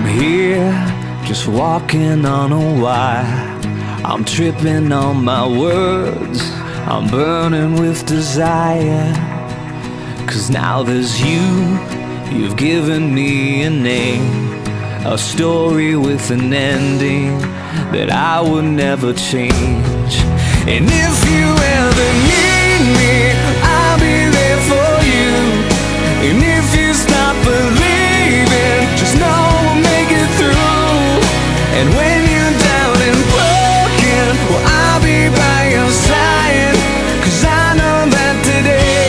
here, just walking on a wire. I'm tripping on my words, I'm burning with desire. 'Cause now there's you, you've given me a name, a story with an ending that I would never change. And if you ever need me, I'll be there for you. And if you stop believing, just know we'll make it through. And when you're down and broken, well, I'll be by your side. 'Cause I know that today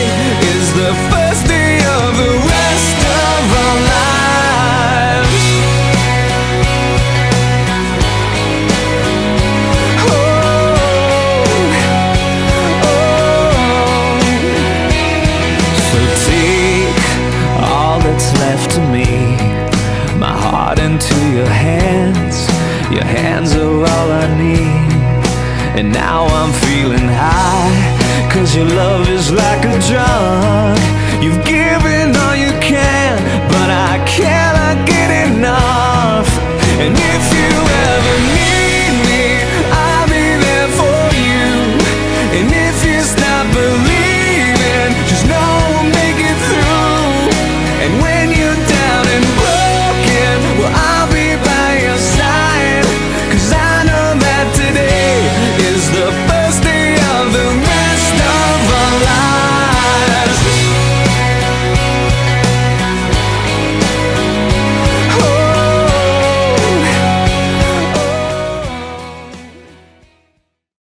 is the first day of the rest of our lives. Oh, oh. So take all that's left of me, my heart into your hands. Your hands are all I need. And now I'm feeling high, 'cause your love is like a drug.